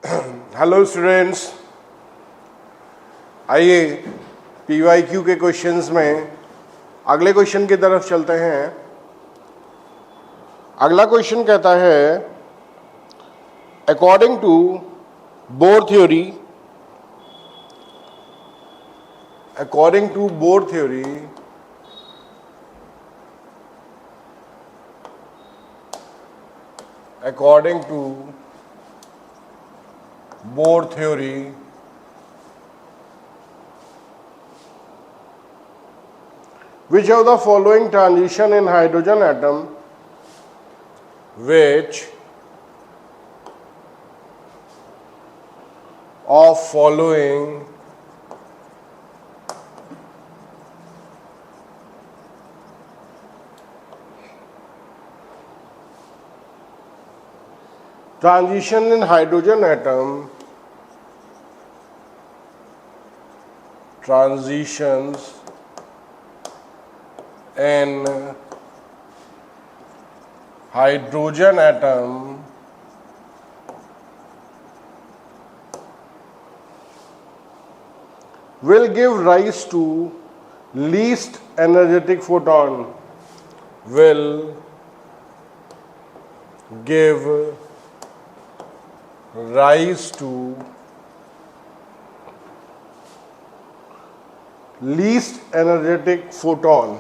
Hello students, आइए PYQ के questions में अगले क्वेश्चन की तरफ चलते हैं। अगला क्वेश्चन कहता है according to Bohr theory, according to Bohr theory, which of the following transition in hydrogen atom which of following transition in hydrogen atom, transitions in hydrogen atom will give rise to least energetic photon, will give rise to least energetic photon,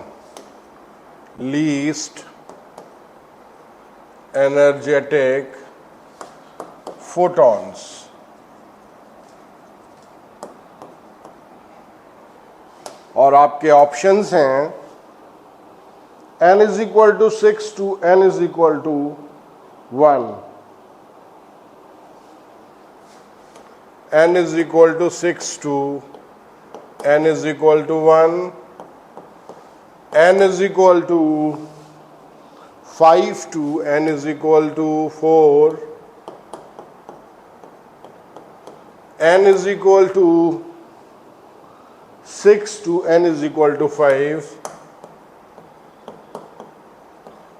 least energetic photons. और आपके options हैं n is equal to 6 to n is equal to 1, n is equal to 6 to n is equal to 1, n is equal to 5 to n is equal to 4, n is equal to 6 to n is equal to 5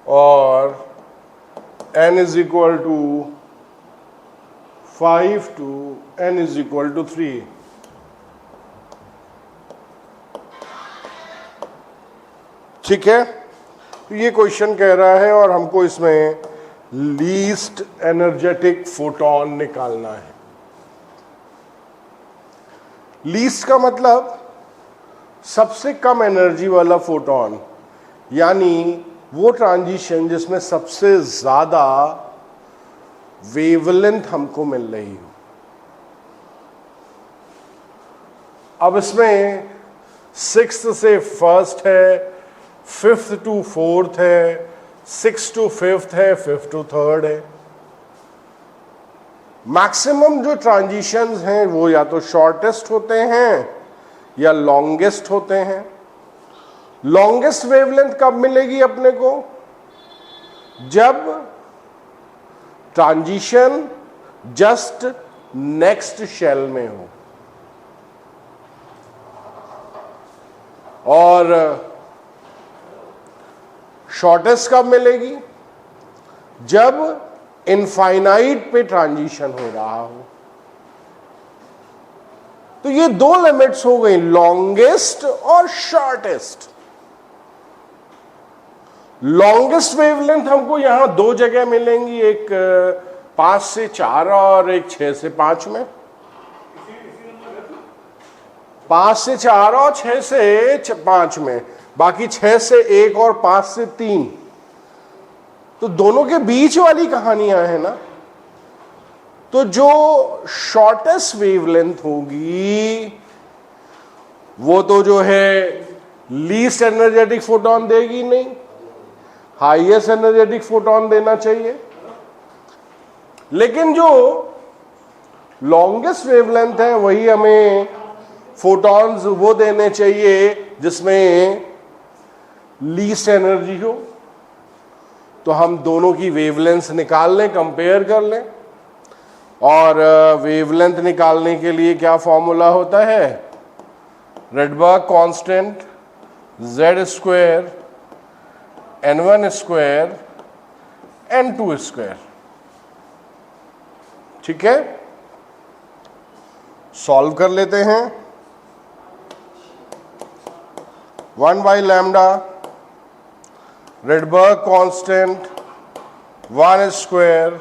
और n is equal to 5 to n is equal to 3। ठीक है, तो ये question कह रहा है और हमको इसमें लीस्ट एनर्जेटिक फोटोन निकालना है। लीस्ट का मतलब सबसे कम एनर्जी वाला फोटोन, यानी वो ट्रांजिशन जिसमें सबसे ज्यादा वेवलेंथ हमको मिल रही हो। अब इसमें 6th से 1st है, 5th to 4th है, 6th to 5th है, 5th to 3rd है। मैक्सिमम जो ट्रांजिशंस हैं वो या तो शॉर्टेस्ट होते हैं या लॉन्गेस्ट होते हैं। लॉन्गेस्ट वेवलेंथ कब मिलेगी अपने को? जब ट्रांजिशन जस्ट नेक्स्ट शेल में हो। और शॉर्टेस्ट कब मिलेगी? जब इनफाइनाइट पे ट्रांजिशन हो रहा हो। तो ये दो लिमिट्स हो गई, लॉन्गेस्ट और शॉर्टेस्ट। लॉन्गेस्ट वेवलेंथ हमको यहां दो जगह मिलेंगी, एक 5 से 4 और एक 6 से 5 में। 5 से 4 और 6 से 5 में, बाकी 6 से 1 और 5 से 3। तो दोनों के बीच वाली कहानियां हैं ना। तो जो शॉर्टेस्ट वेवलेंथ होगी वो तो जो है लीस्ट एनर्जेटिक फोटोन देगी नहीं, हाईएस्ट एनर्जेटिक फोटोन देना चाहिए। लेकिन जो लॉन्गेस्ट वेवलेंथ है वही हमें फोटॉन्स वो देने चाहिए जिसमें लीस्ट एनर्जी हो। तो हम दोनों की वेवलेंथ निकाल लें, कंपेयर कर लें। और वेवलेंथ निकालने के लिए क्या फॉर्मूला होता है? Rydberg constant z square n1 square n2 square. ठीक है, सॉल्व कर लेते हैं। 1 by lambda Rydberg constant 1 square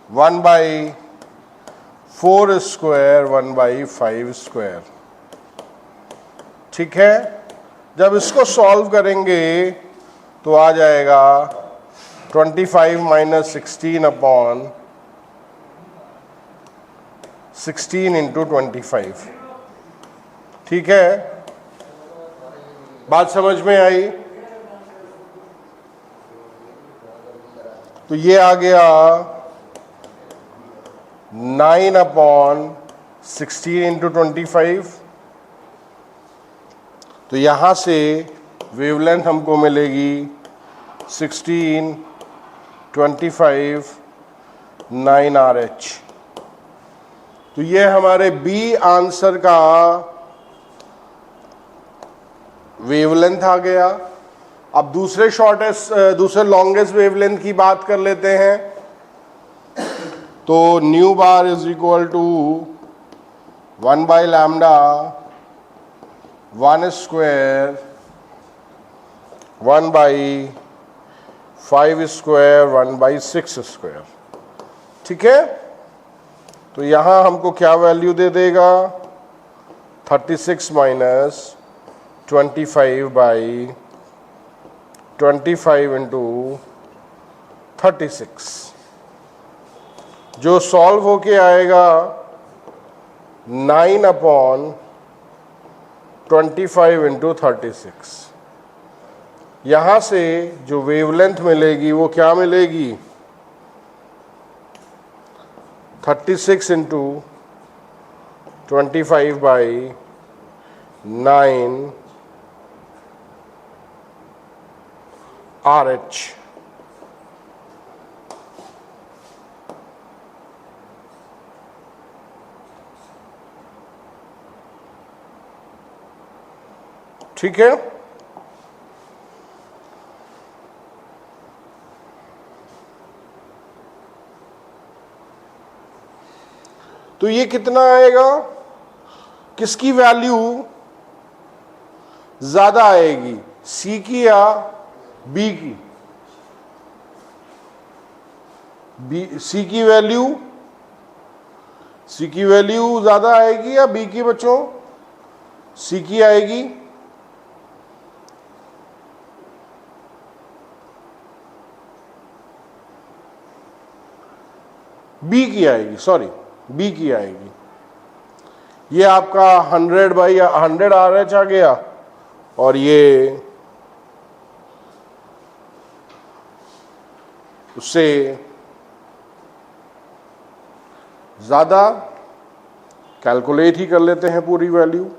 1 by 4 square 1 by 5 square। ठीक है, जब इसको सॉल्व करेंगे तो आ जाएगा 25 माइनस 16 अपॉन 16 इंटू 25। ठीक है, बात समझ में आई? तो ये आ गया 9 अपॉन 16 इंटू 25। तो यहां से वेवलेंथ हमको मिलेगी 16 25 9 RH। तो ये हमारे बी आंसर का वेवलेंथ आ गया। अब दूसरे दूसरे लॉन्गेस्ट वेवलेंथ की बात कर लेते हैं। तो nu bar is equal to 1 by lambda 1 square 1 by 5 square 1 by 6 square. ठीक है, तो यहां हमको क्या वैल्यू दे देगा? 36 माइनस 25 बाई 25 इंटू 36, जो सॉल्व होके आएगा 9 अपॉन 25 इंटू 36। यहां से जो वेवलेंथ मिलेगी वो क्या मिलेगी? 36 इंटू 25 बाई 9 RH। ठीक है, तो ये कितना आएगा? किसकी वैल्यू ज्यादा आएगी, सी की या बी की? सी की वैल्यू ज्यादा आएगी या बी की? बच्चों, सी की आएगी। बी की आएगी, सॉरी, बी की आएगी। ये आपका 100 बाई 100 RH आ गया, और ये उससे ज्यादा। कैलकुलेट ही कर लेते हैं पूरी वैल्यू।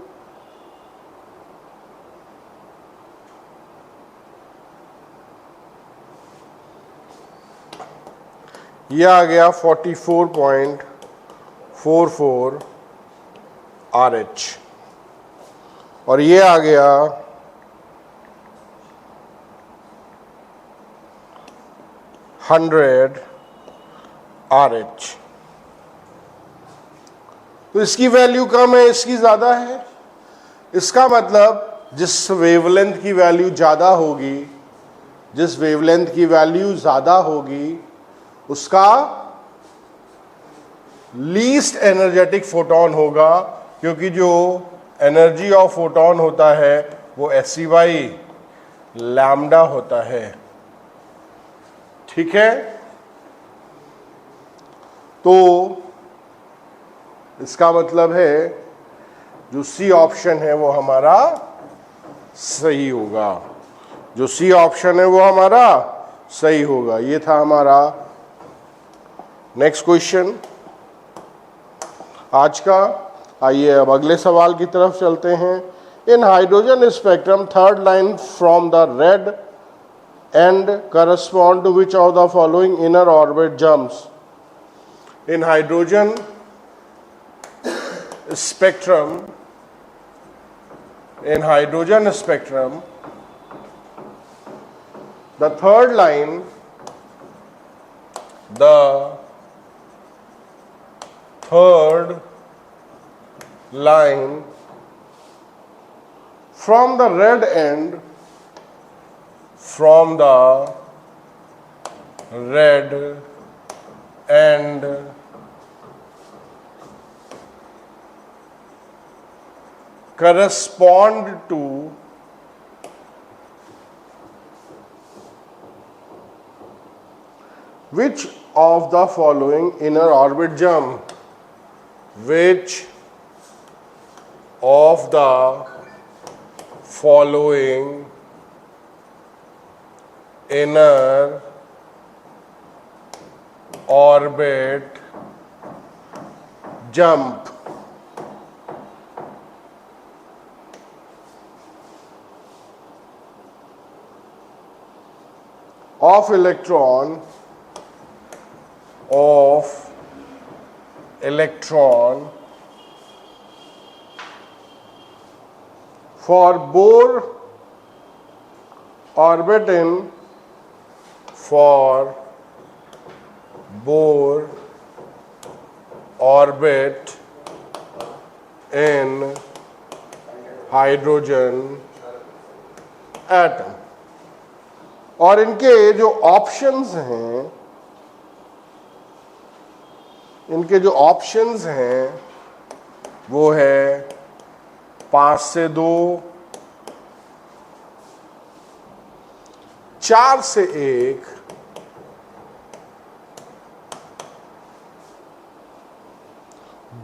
यह आ गया 44.44 RH, और ये आ गया 100 RH। तो इसकी वैल्यू कम है, इसकी ज्यादा है। इसका मतलब जिस वेवलेंथ की वैल्यू ज्यादा होगी, जिस वेवलेंथ की वैल्यू ज्यादा होगी, उसका लीस्ट एनर्जेटिक फोटोन होगा, क्योंकि जो एनर्जी ऑफ फोटोन होता है वो SE बाई लैम्डा होता है। ठीक है, तो इसका मतलब है जो सी ऑप्शन है वो हमारा सही होगा। जो सी ऑप्शन है वो हमारा सही होगा। ये था हमारा नेक्स्ट क्वेश्चन आज का। आइए अब अगले सवाल की तरफ चलते हैं। In hydrogen spectrum third line from the red end correspond to which of the following inner orbit jumps? In hydrogen spectrum, in hydrogen spectrum, the third line third line from the red end, from the red end correspond to which of the following inner orbit jump? Which of the following inner orbit jump of electron for Bohr orbit in hydrogen atom. और इनके जो options हैं वो है 5 से 2, 4 से 1,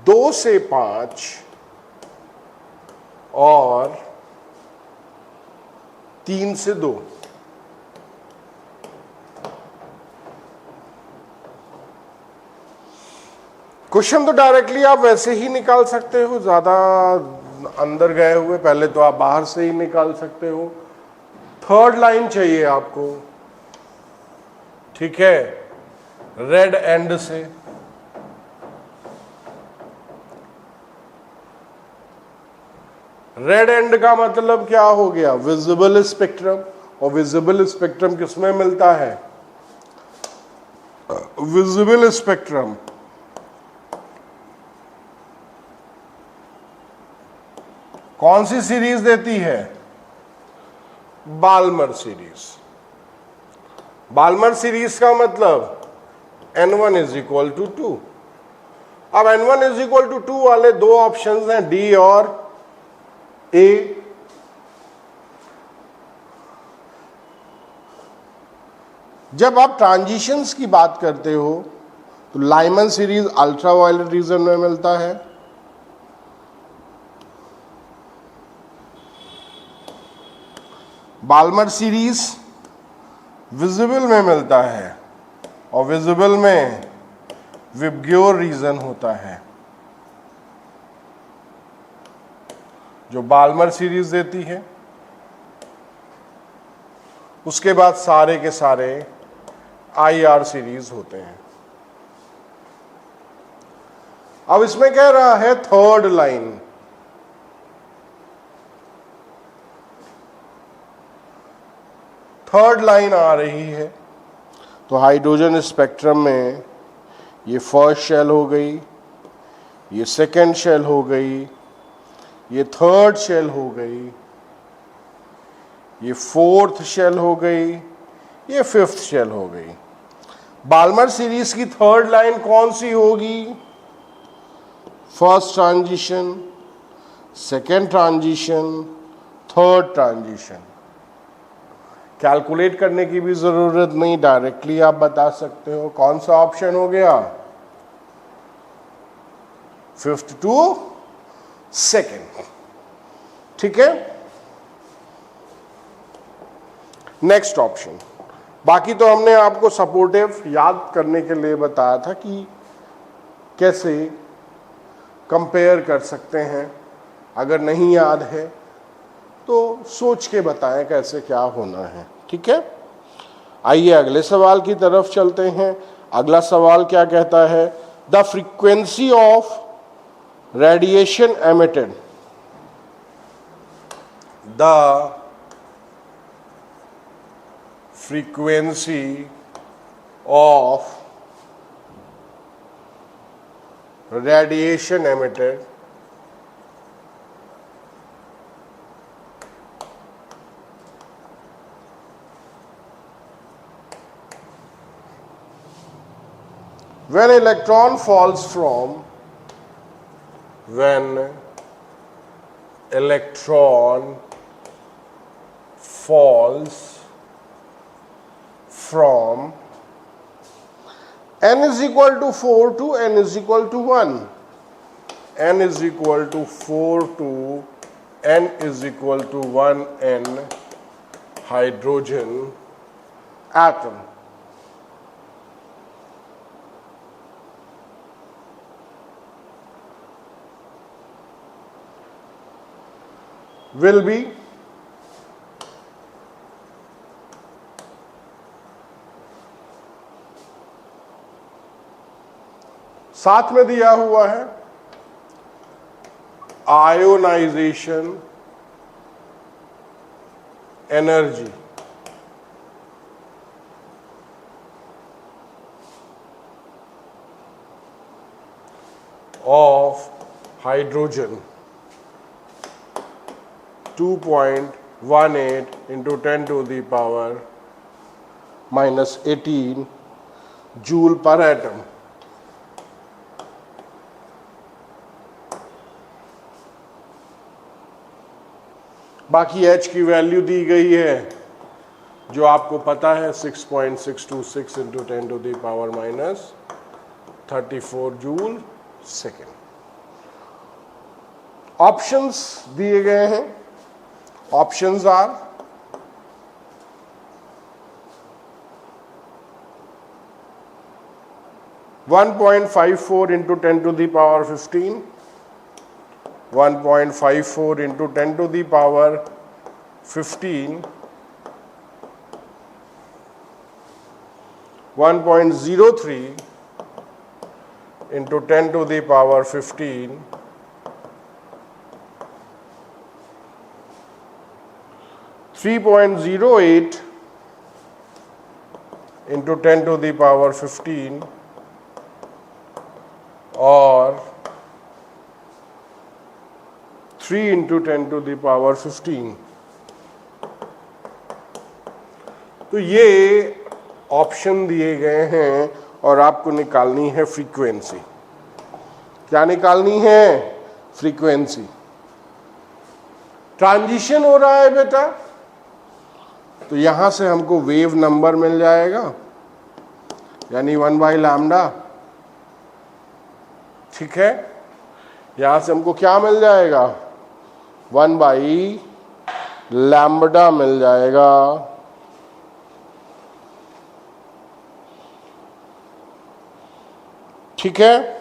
2 से 5 और 3 से 2। क्वेश्चन तो डायरेक्टली आप वैसे ही निकाल सकते हो, ज्यादा अंदर गए हुए, पहले तो आप बाहर से ही निकाल सकते हो। थर्ड लाइन चाहिए आपको, ठीक है, रेड एंड से। रेड एंड का मतलब क्या हो गया? Visible spectrum. और विजिबल स्पेक्ट्रम किसमें मिलता है? विजिबल स्पेक्ट्रम कौन सी सीरीज देती है? Balmer series. बाल्मर सीरीज का मतलब n1 इज इक्वल टू 2। अब n1 इज इक्वल टू 2 वाले दो ऑप्शंस हैं, डी और ए। जब आप ट्रांजिशंस की बात करते हो तो लाइमन सीरीज अल्ट्रावायलेट रीजन में मिलता है, बाल्मर सीरीज विजिबल में मिलता है, और विजिबल में विबग्योर रीजन होता है जो बाल्मर सीरीज देती है। उसके बाद सारे के सारे आईआर सीरीज होते हैं। अब इसमें कह रहा है थर्ड लाइन, थर्ड लाइन आ रही है तो हाइड्रोजन स्पेक्ट्रम में ये फर्स्ट शेल हो गई, ये सेकंड शेल हो गई, ये थर्ड शेल हो गई, ये फोर्थ शेल हो गई, ये फिफ्थ शेल हो गई। बाल्मर सीरीज की थर्ड लाइन कौन सी होगी? First transition, second transition, third transition. Calculate करने की भी जरूरत नहीं, डायरेक्टली आप बता सकते हो। कौन सा ऑप्शन हो गया? फिफ्थ टू सेकेंड, ठीक है। नेक्स्ट ऑप्शन, बाकी तो हमने आपको सपोर्टिव याद करने के लिए बताया था कि कैसे कंपेयर कर सकते हैं। अगर नहीं याद है तो सोच के बताएं कैसे क्या होना है, ठीक है। आइए अगले सवाल की तरफ चलते हैं। अगला सवाल क्या कहता है? The frequency of radiation emitted, the frequency of radiation emitted when electron falls from n is equal to 4 to n is equal to 1. n is equal to 4 to n is equal to 1 n hydrogen atom. Will be साथ में दिया हुआ है ionization energy of hydrogen 2.18 into 10 to the power minus 18 joule per atom. बाकी H की value दी गई है जो आपको पता है 6.626 into 10 to the power minus 34 joule second. Options दिए गए हैं. Options are (1.54 into 10 to the power 15), 1.54 into 10 to the power 15, 1.03 into 10 to the power 15, 3.08 into 10 to the power 15 और 3 into 10 to the power 15. तो ये ऑप्शन दिए गए हैं और आपको निकालनी है फ्रीक्वेंसी. क्या निकालनी है? फ्रीक्वेंसी. ट्रांजिशन हो रहा है बेटा, तो यहां से हमको वेव नंबर मिल जाएगा यानी 1/λ. ठीक है, यहां से हमको क्या मिल जाएगा? 1/λ मिल जाएगा. ठीक है,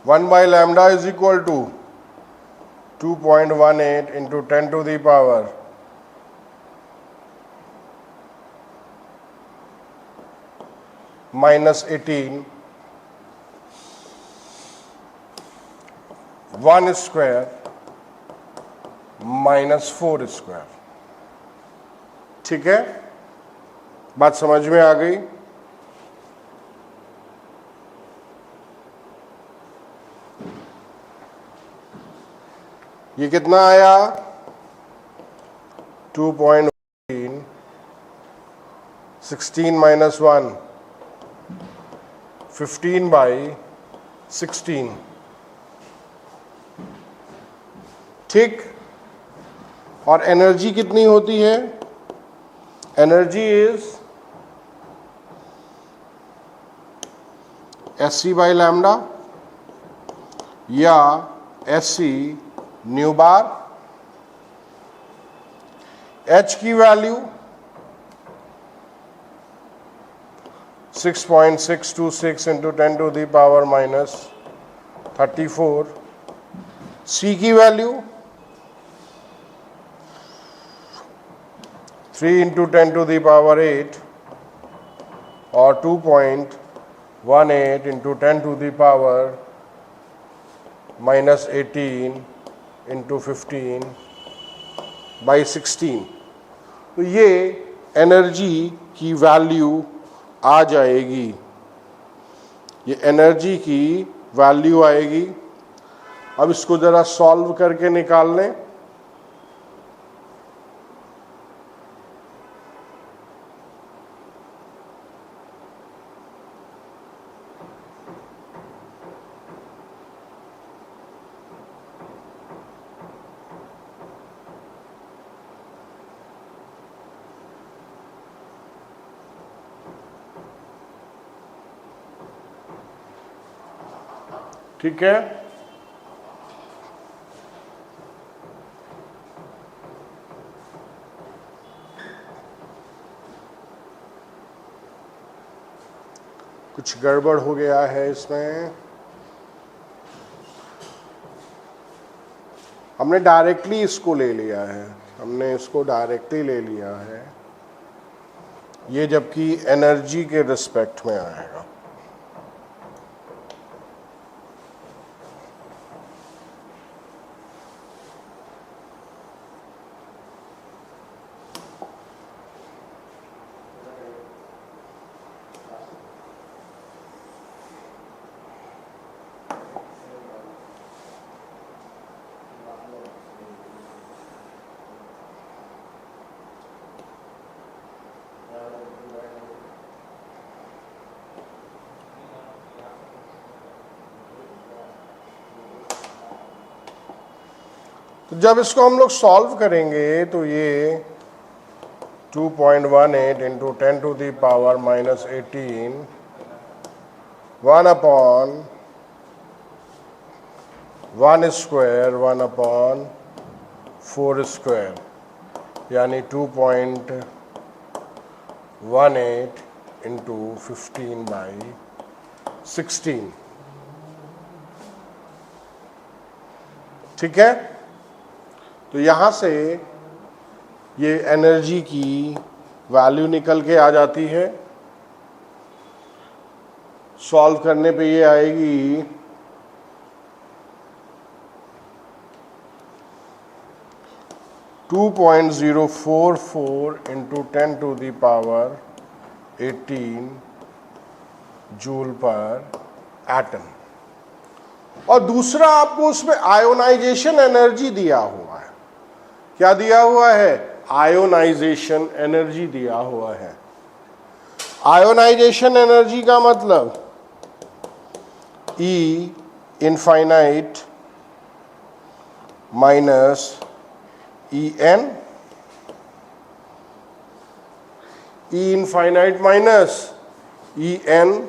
one by lambda is equal to 2.18 into 10 to the power minus 18 1 square minus 4 square. ठीक है, बात समझ में आ गई? ये कितना आया? 2.18 16 minus 1 15/16. ठीक, और एनर्जी कितनी होती है? एनर्जी इज Sc/λ या Sc न्यू बार. H की value 6.626 into 10 to the power minus 34 C की value 3 into 10 to the power 8 और 2.18 into 10 to the power -18 into 15/16। तो ये एनर्जी की वैल्यू आ जाएगी, ये एनर्जी की वैल्यू आएगी। अब इसको जरा सॉल्व करके निकाल लें। ठीक है, कुछ गड़बड़ हो गया है इसमें। हमने डायरेक्टली इसको ले लिया है, हमने इसको डायरेक्टली ले लिया है, ये जबकि एनर्जी के रिस्पेक्ट में आएगा। तो जब इसको हम लोग सॉल्व करेंगे तो ये 2.18 into 10 to the power -18 1/1 square 1/4 square यानी 2.18 इंटू 15/16। ठीक है, तो यहाँ से ये एनर्जी की वैल्यू निकल के आ जाती है। सॉल्व करने पे ये आएगी 2.044 into 10 to the power 18 joule per atom. और दूसरा आपको उसमें आयोनाइजेशन एनर्जी दिया हुआ है। क्या दिया हुआ है? आयोनाइजेशन एनर्जी दिया हुआ है। आयोनाइजेशन एनर्जी का मतलब E infinite minus En, E infinite minus En,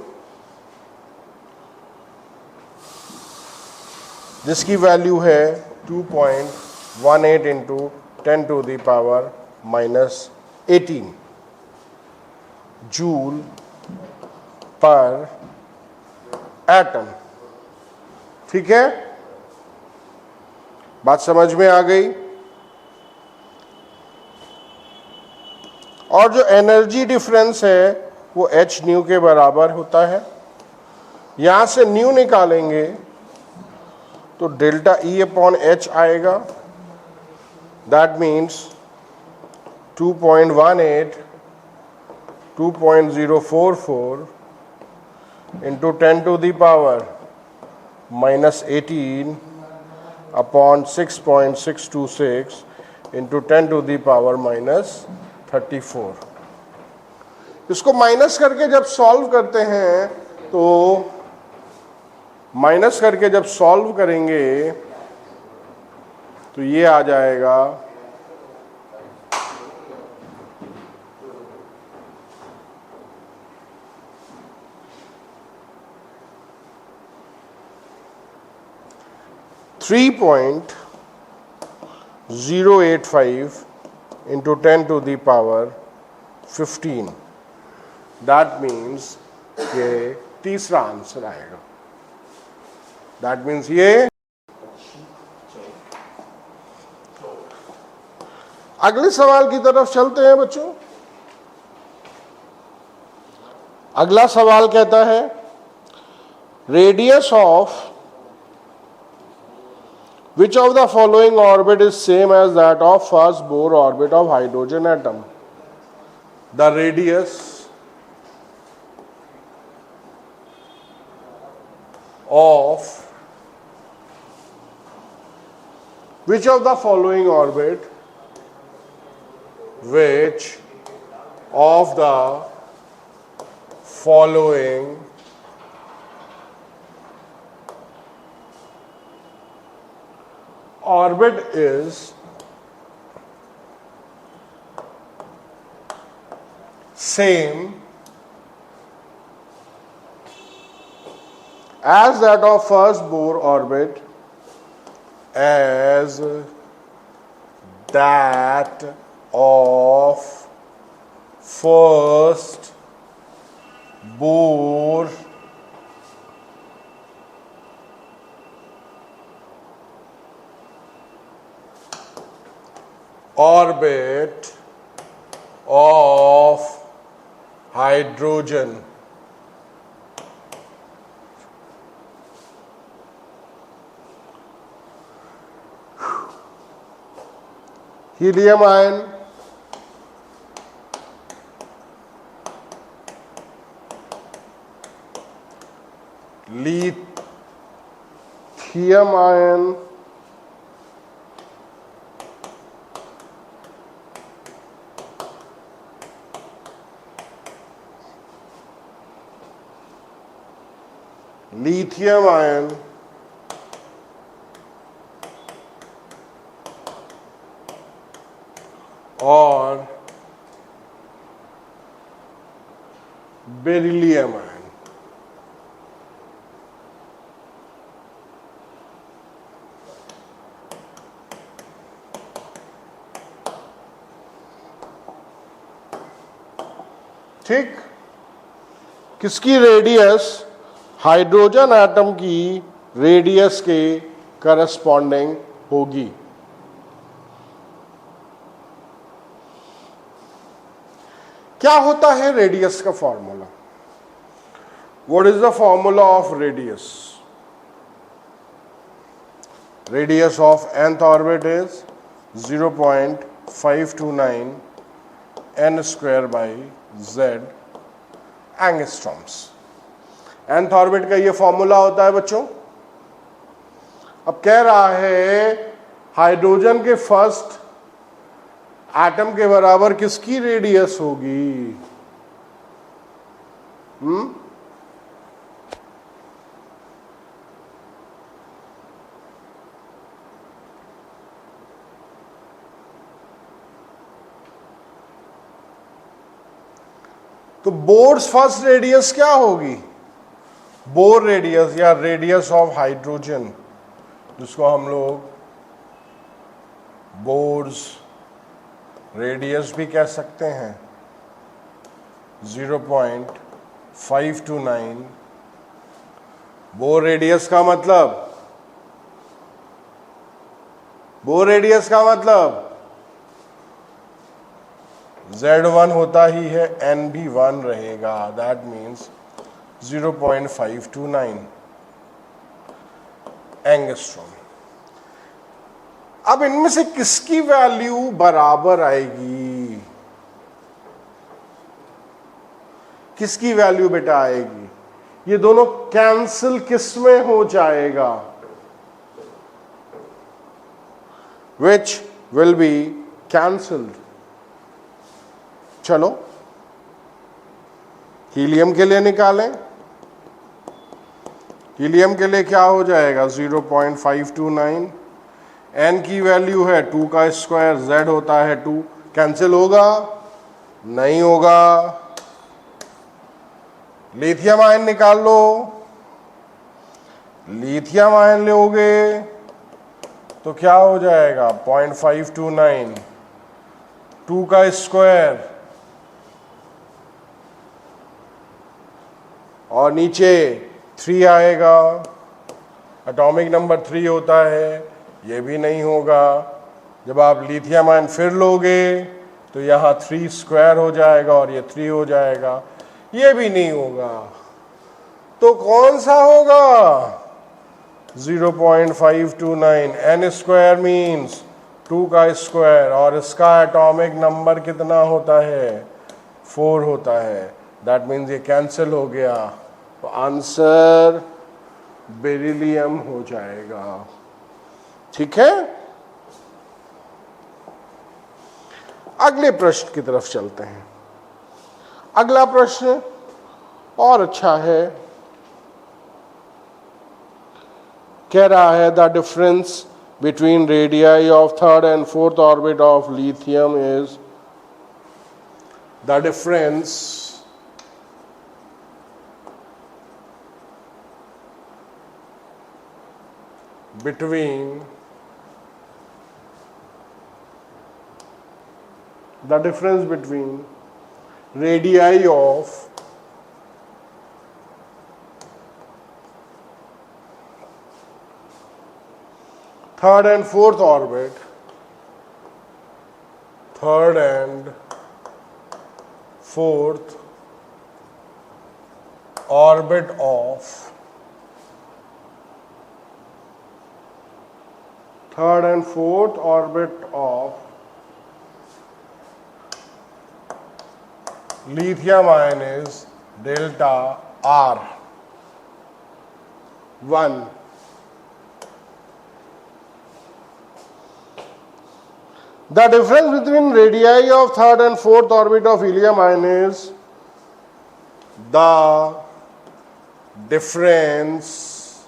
जिसकी वैल्यू है 2.18 into 10 to the power -18 joule per atom. ठीक है, बात समझ में आ गई। और जो एनर्जी डिफरेंस है वो h न्यू के बराबर होता है। यहां से न्यू निकालेंगे तो डेल्टा E अपॉन H आएगा। That means 2.18 2.044 into 10 to the power -18 upon 6.626 into 10 to the power -34। इसको माइनस करके जब सॉल्व करते हैं तो माइनस करके जब सॉल्व करेंगे तो ये आ जाएगा 3.085 into 10 to the power 15। That means ये तीसरा आंसर आएगा। दैट मीन्स ये अगले सवाल की तरफ चलते हैं बच्चों। अगला सवाल कहता है radius of which of the following orbit is same as that of first Bohr orbit of hydrogen atom? The radius of which of the following orbit, which of the following orbit is same as that of first Bohr orbit, as that of first Bohr orbit of hydrogen. Helium ion, lithium ion, और beryllium ion. ठीक, किसकी radius hydrogen atom की radius के corresponding होगी? क्या होता है radius का formula? What is the formula of radius? Radius of nth orbit is 0.529 n square by z angstroms. nth orbit का ये फॉर्मूला होता है बच्चों। अब कह रहा है हाइड्रोजन के फर्स्ट एटम के बराबर किसकी रेडियस होगी? तो बोर्स फर्स्ट रेडियस क्या होगी? बोर रेडियस या रेडियस ऑफ हाइड्रोजन, जिसको हम लोग बोर्स रेडियस भी कह सकते हैं, 0.529। बोर रेडियस का मतलब, Z1 होता ही है, N भी 1 रहेगा, दैट मीन्स 0.529 एंगस्ट्रॉम। अब इनमें से किसकी वैल्यू बराबर आएगी? किसकी वैल्यू बेटा आएगी? ये दोनों कैंसिल किस में हो जाएगा? Which will be cancelled। चलो हीलियम के लिए निकालें। हीलियम के लिए क्या हो जाएगा? 0.529, n की वैल्यू है 2 का स्क्वायर, z होता है 2, कैंसिल होगा? नहीं होगा। लिथियम आयन निकाल लो। लिथियम आयन लोगे तो क्या हो जाएगा? 0.529, 2 का स्क्वायर और नीचे 3 आएगा, एटॉमिक नंबर 3 होता है, ये भी नहीं होगा, जब आप लिथियम आयन फिर लोगे तो यहाँ 3 स्क्वायर हो जाएगा और ये 3 हो जाएगा, ये भी नहीं होगा। तो कौन सा होगा? 0.529। n स्क्वायर मीन्स 2 का स्क्वायर, और इसका एटॉमिक नंबर कितना होता है? 4 होता है। दैट मीन्स ये कैंसिल हो गया, तो आंसर बेरिलियम हो जाएगा। ठीक है, अगले प्रश्न की तरफ चलते हैं। अगला प्रश्न और अच्छा है, कह रहा है the difference between radii of third and fourth orbit of lithium is, the difference between radii of third and fourth orbit, third and fourth orbit of third and fourth orbit of lithium ion is delta R 1. The difference between radii of third and fourth orbit of helium ion is the difference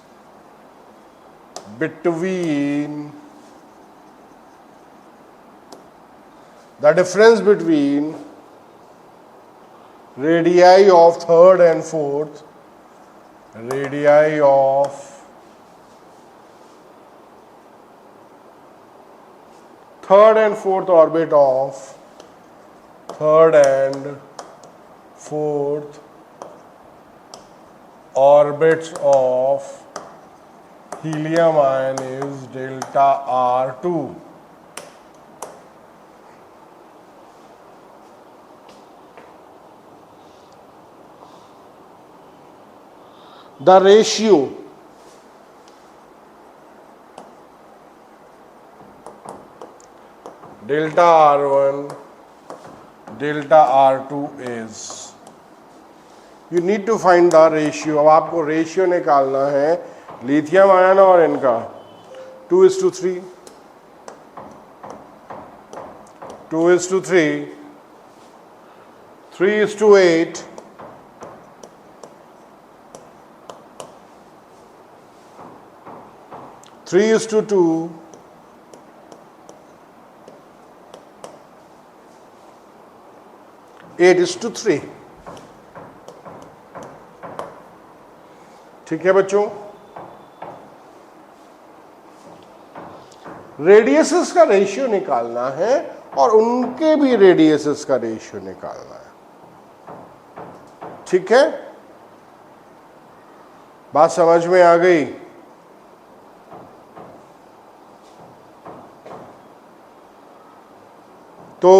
between radii of third and fourth, radii of third and fourth orbit of third and fourth orbits of helium ion is delta R2. The ratio delta R1 delta R2 is, you need to find the ratio. अब आपको ratio निकालना है lithium ion और इनका, 2:3, 2:3, 3:8, 3:2, 8:3। ठीक है बच्चों, radiuses का रेशियो निकालना है और उनके भी रेडियसेस का रेशियो निकालना है। ठीक है, बात समझ में आ गई? तो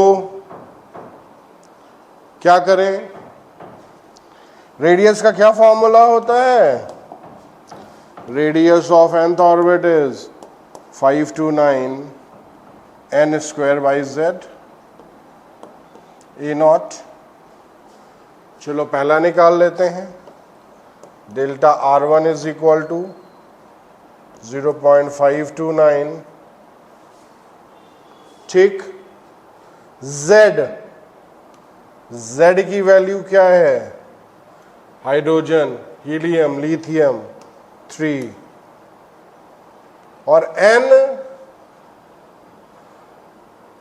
क्या करें? रेडियस का क्या फॉर्मूला होता है? Radius of nth orbit is 529 n square by z A not. चलो पहला निकाल लेते हैं। Delta R1 is equal to 0.529, ठीक। Z की वैल्यू क्या है? हाइड्रोजन, हीलियम, लिथियम 3, और N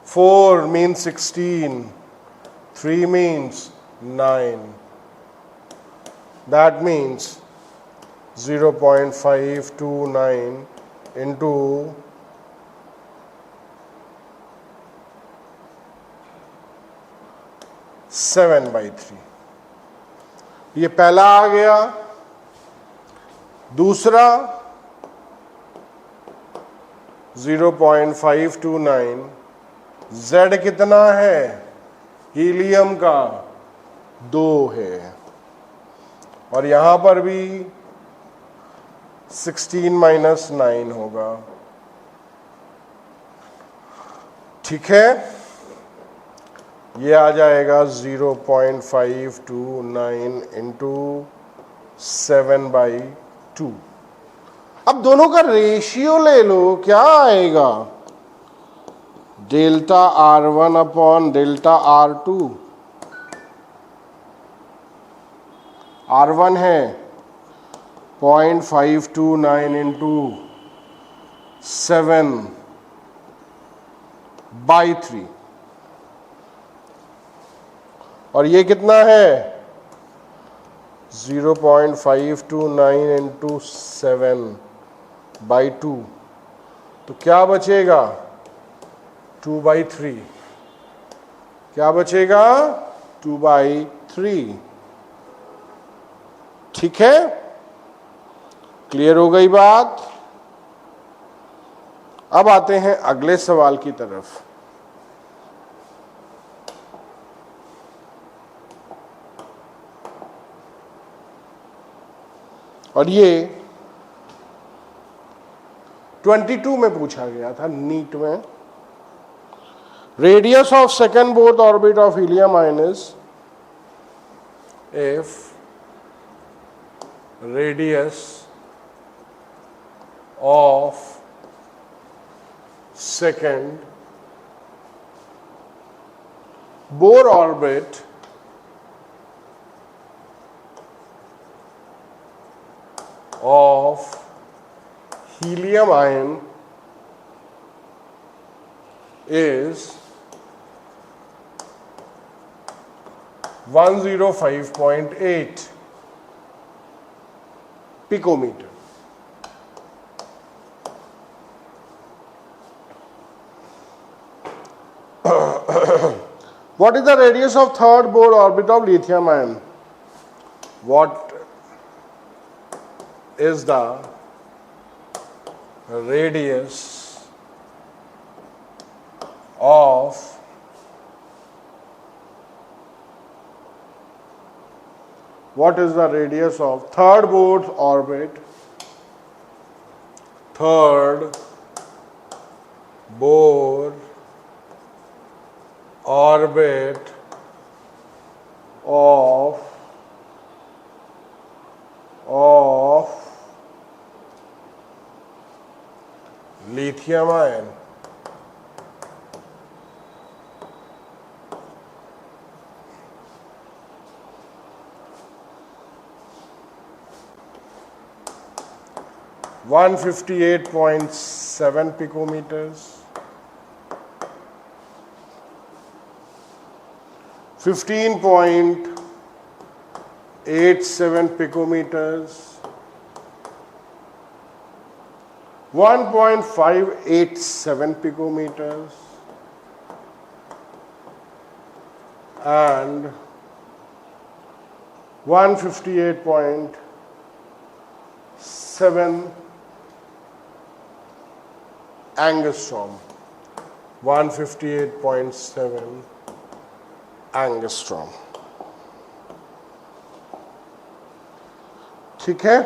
4 means 16, 3 means 9. That means 0.529 into 7/3। ये पहला आ गया। दूसरा 0.529, Z कितना है हीलियम का 2 है, और यहां पर भी 16 माइनस 9 होगा। ठीक है, ये आ जाएगा 0.529 इंटू 7/2। अब दोनों का रेशियो ले लो, क्या आएगा? Delta R1 upon delta R2। R1 है 0.529 इंटू 7/3, और ये कितना है 0.529 इंटू 7/2, तो क्या बचेगा 2/3। क्या बचेगा 2/3। ठीक है, क्लियर हो गई बात? अब आते हैं अगले सवाल की तरफ। और ये 22 में पूछा गया था नीट में। Radius of second Bohr orbit of helium ion is, if radius of second Bohr orbit of helium ion is 105.8 picometer. What is the radius of third Bohr orbit of lithium ion? What is the radius of third Bohr orbit? Third Bohr orbit of lithium ion. — 158.7 picometers, 15.87 picometers, 1.587 picometers, and 158.7 angstrom. 158.7 angstrom. ठीक है,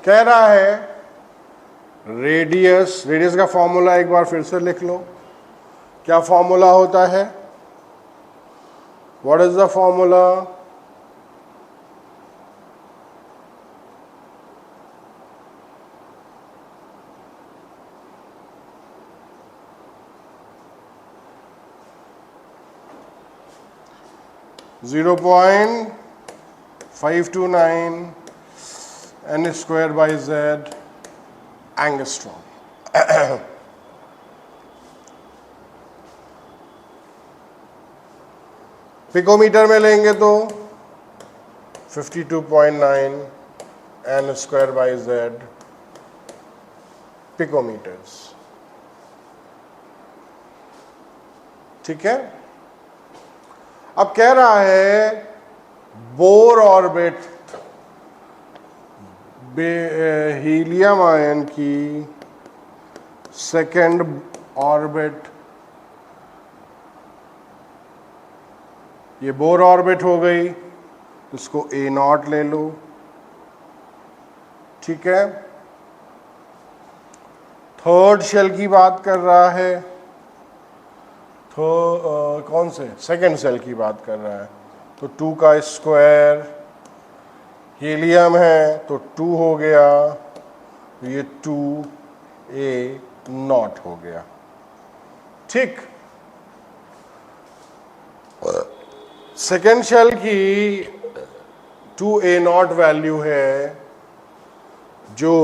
कह रहा है radius का formula एक बार फिर से लिख लो। क्या फॉर्मूला होता है? What is the formula? (0.529 n square by z angstrom. Picometre में लेंगे तो 52.9 n square by z picometres. ठीक है, अब कह रहा है बोर ऑर्बिट हीलियम आयन की सेकेंड ऑर्बिट, ये बोर ऑर्बिट हो गई, इसको ए नॉट ले लो, ठीक है। थर्ड शेल की बात कर रहा है, तो कौन से सेकेंड शेल की बात कर रहा है, तो 2 का स्क्वायर, हीलियम है तो 2 हो गया, तो ये 2a नॉट हो गया, ठीक। सेकेंड शेल की 2a नॉट वैल्यू है जो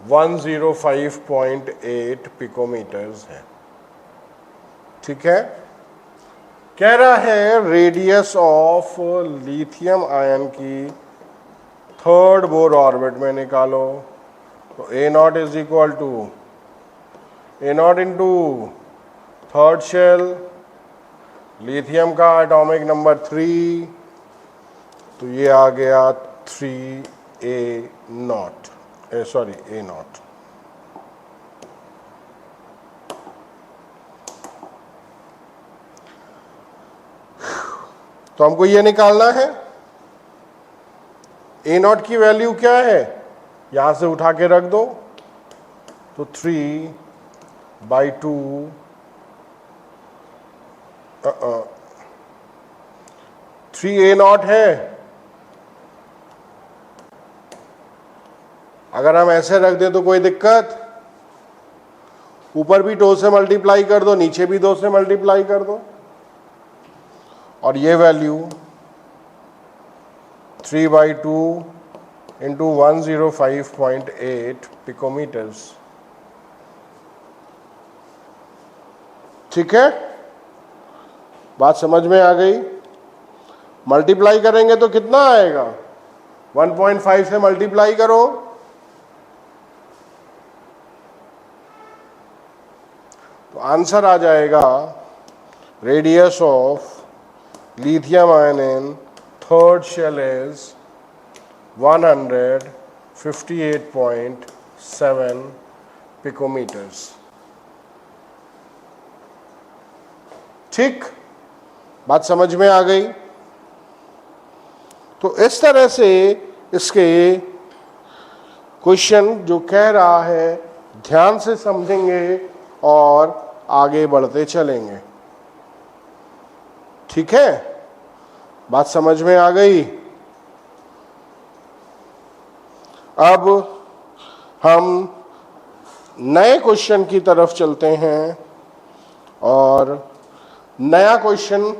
105.8 पिकोमीटर्स है, ठीक है। कह रहा है रेडियस ऑफ लिथियम आयन की थर्ड बोर ऑर्बिट में निकालो, तो a naught is equal to a naught into third shell, lithium का एटॉमिक नंबर 3, तो ये आ गया 3a not, sorry A not. तो हमको ये निकालना है ए नॉट की वैल्यू क्या है, यहां से उठा के रख दो, तो 3/2 3a नॉट है। अगर हम ऐसे रख दे तो कोई दिक्कत, ऊपर भी 2 से मल्टीप्लाई कर दो, नीचे भी 2 से मल्टीप्लाई कर दो, और ये वैल्यू 3/2 इंटू 105.8 पिकोमीटर्स, ठीक है। बात समझ में आ गई। मल्टीप्लाई करेंगे तो कितना आएगा, 1.5 से मल्टीप्लाई करो, तो आंसर आ जाएगा radius of lithium ion in third shell is 158.7 picometers, ठीक। बात समझ में आ गई। तो इस तरह से इसके क्वेश्चन जो कह रहा है ध्यान से समझेंगे और आगे बढ़ते चलेंगे, ठीक है। बात समझ में आ गई। अब हम नए क्वेश्चन की तरफ चलते हैं, और नया क्वेश्चन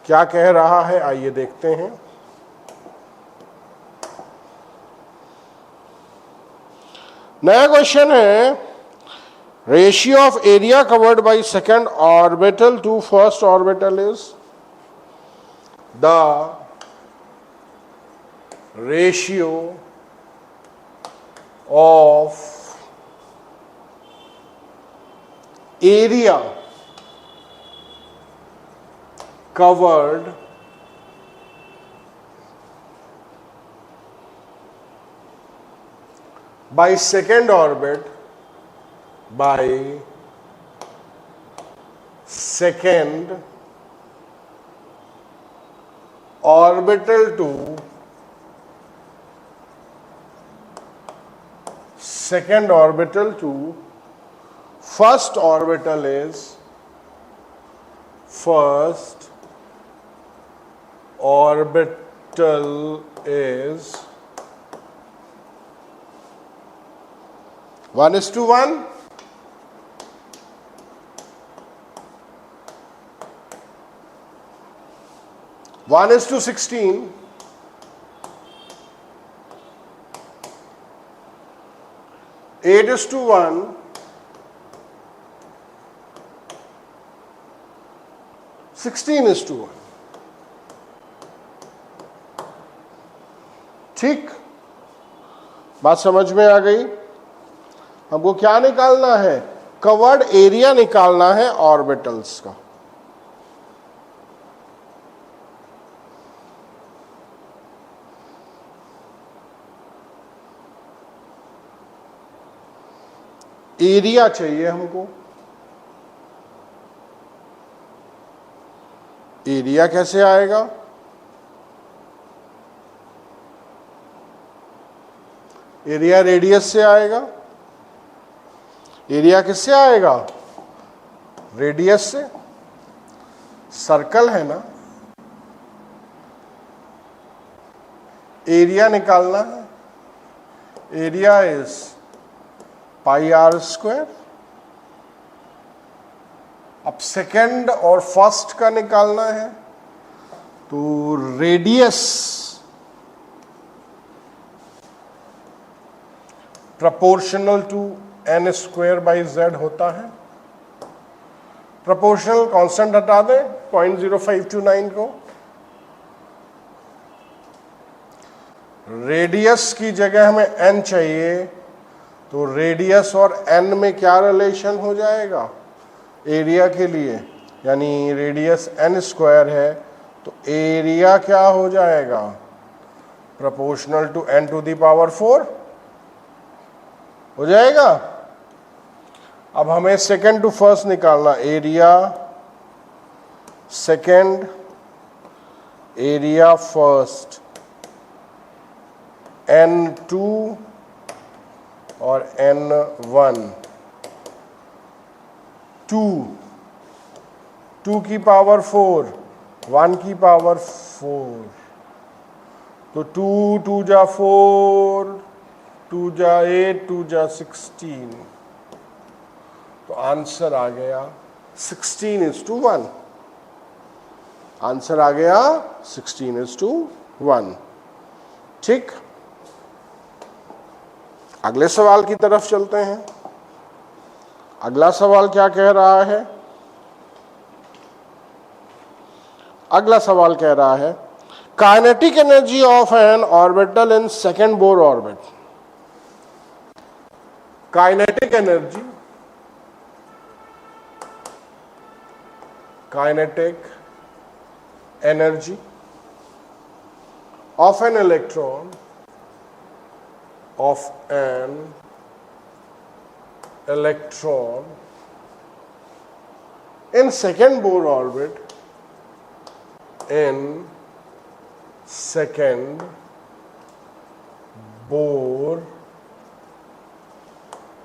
क्या कह रहा है आइए देखते हैं। नया क्वेश्चन है ratio of area covered by second orbital to first orbital is the ratio of area covered by second orbit by second orbital to second orbital to first orbital is first orbital is 1:1, 1:16, 8:1, 16:1, ठीक। बात समझ में आ गई। हमको क्या निकालना है, covered area निकालना है ऑर्बिटल्स का। एरिया चाहिए हमको। एरिया कैसे आएगा? एरिया रेडियस से आएगा। एरिया किससे आएगा? रेडियस से। सर्कल है ना, एरिया निकालना है। Area is pi R square. अब सेकंड और फर्स्ट का निकालना है, तो radius proportional to N square by Z होता है। प्रोपोर्शनल कांस्टेंट हटा दें 0.0529 को। रेडियस की जगह हमें एन चाहिए, तो रेडियस और एन में क्या रिलेशन हो जाएगा? एरिया के लिए, यानी रेडियस एन स्क्वायर है तो एरिया क्या हो जाएगा? Proportional to N to the power 4 हो जाएगा। अब हमें सेकंड टू फर्स्ट निकालना। Area second, area first, N2 और N1। 2 की पावर 4, 1 की पावर 4, तो 2 जा 4, 2 जा 8, 2 जा 16, तो आंसर आ गया 16:1। आंसर आ गया 16:1। ठीक, अगले सवाल की तरफ चलते हैं। अगला सवाल क्या कह रहा है? अगला सवाल कह रहा है kinetic energy of N orbital in second Bohr orbit. Kinetic energy, kinetic energy of an electron in second Bohr orbit, in second Bohr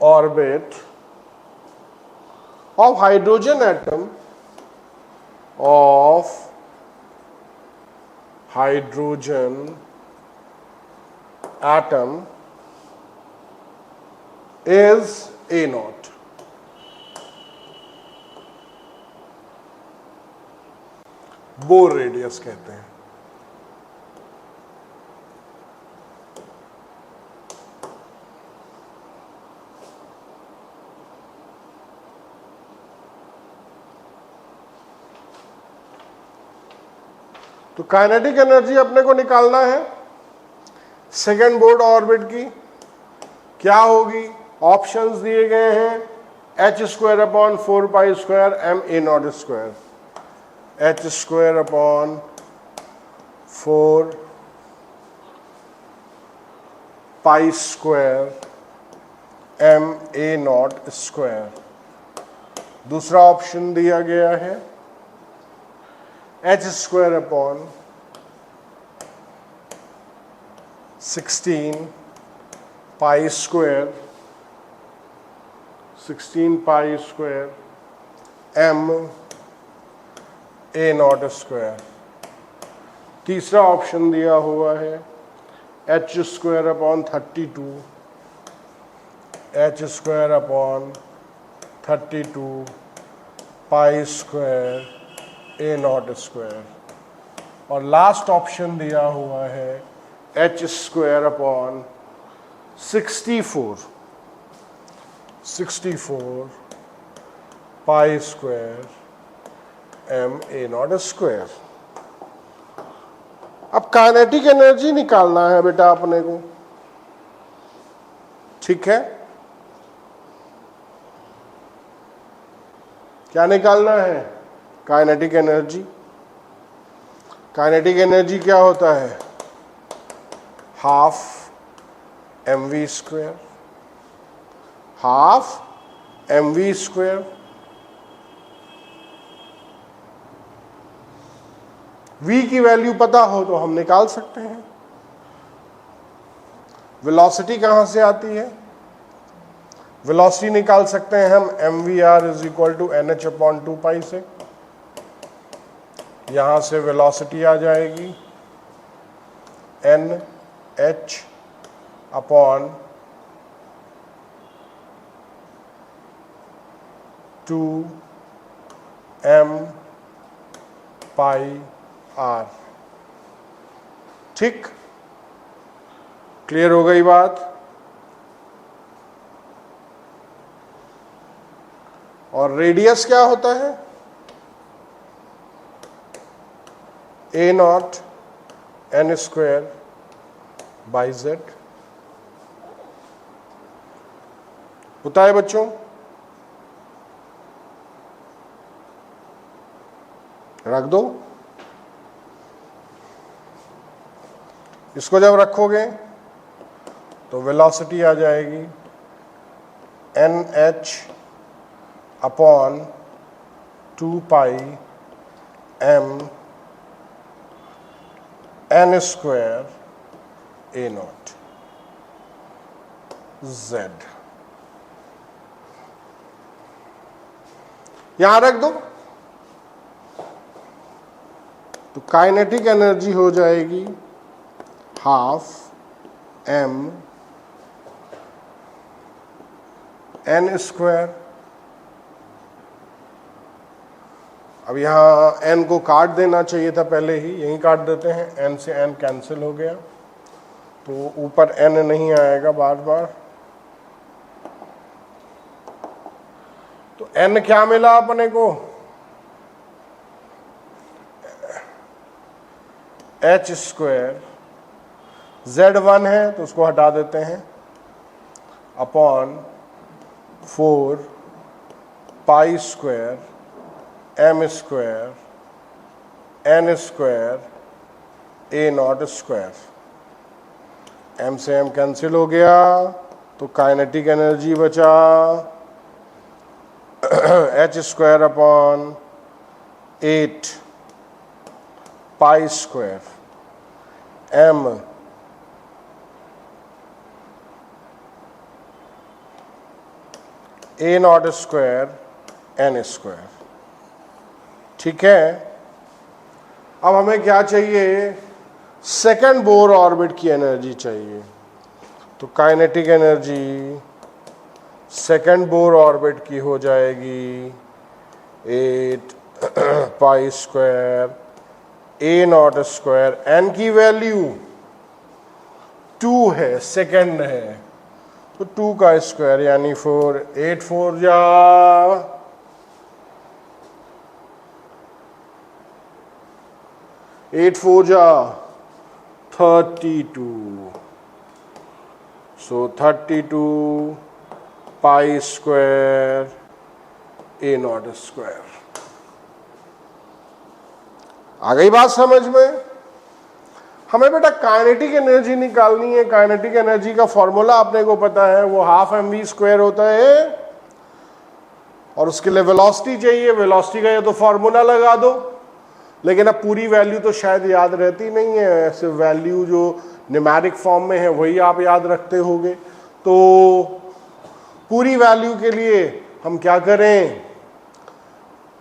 orbit of hydrogen atom is A naught। Bore radius कहते हैं। तो kinetic energy अपने को निकालना है second board orbit की। क्या होगी? ऑप्शंस दिए गए हैं h²/4π² m a naught square, h²/4π² m a naught square. दूसरा ऑप्शन दिया गया है h² 16 pi square m a naught square. तीसरा ऑप्शन दिया हुआ है h² 32 pi square a naught square. और लास्ट ऑप्शन दिया हुआ है h² 64 pi square m a naught square. अब काइनेटिक एनर्जी निकालना है बेटा अपने को, ठीक है? क्या निकालना है? Kinetic energy. काइनेटिक एनर्जी क्या होता है? Half mv², half mv square, v की वैल्यू पता हो तो हम निकाल सकते हैं। वेलोसिटी कहां से आती है? वेलोसिटी निकाल सकते हैं हम mvr is equal to nh upon 2 pi से। यहां से वेलोसिटी आ जाएगी nh upon 2 m pi r। ठीक, क्लियर हो गई बात? और रेडियस क्या होता है? a naught n square by z होता है बच्चों। रख दो, इसको जब रखोगे तो वेलोसिटी आ जाएगी nh upon 2 pi m n square a not z। यहां रख दो तो काइनेटिक एनर्जी हो जाएगी हाफ m n स्क्वायर। अब यहाँ n को काट देना चाहिए था पहले ही, यहीं काट देते हैं, n से n कैंसिल हो गया तो ऊपर n नहीं आएगा बार बार। तो n क्या मिला अपने को? h स्क्वायर, z1 है तो उसको हटा देते हैं, upon 4 pi square m square n square a naught square. m से m कैंसिल हो गया तो काइनेटिक एनर्जी बचा h square upon 8 pi square m a naught square n square. ठीक है, अब हमें क्या चाहिए? सेकेंड बोर ऑर्बिट की एनर्जी चाहिए। तो kinetic energy second Bohr orbit की हो जाएगी 8 पाई square a naught square. n की वैल्यू 2 है, सेकेंड है, तो 2 का स्क्वायर यानी 4, 8 4 जा 8 4 जा 32, so 32 pi square a naught square. आ गई बात समझ में? हमें बेटा काइनेटिक एनर्जी निकालनी है। काइनेटिक एनर्जी का फॉर्मूला आपने को पता है, वो हाफ mv स्क्वायर होता है, और उसके लिए वेलोसिटी चाहिए। वेलोसिटी का ये तो फॉर्मूला लगा दो, लेकिन अब पूरी वैल्यू तो शायद याद रहती नहीं है, ऐसे वैल्यू जो न्यूमेरिक फॉर्म में है वही आप याद रखते होंगे। तो पूरी वैल्यू के लिए हम क्या करें?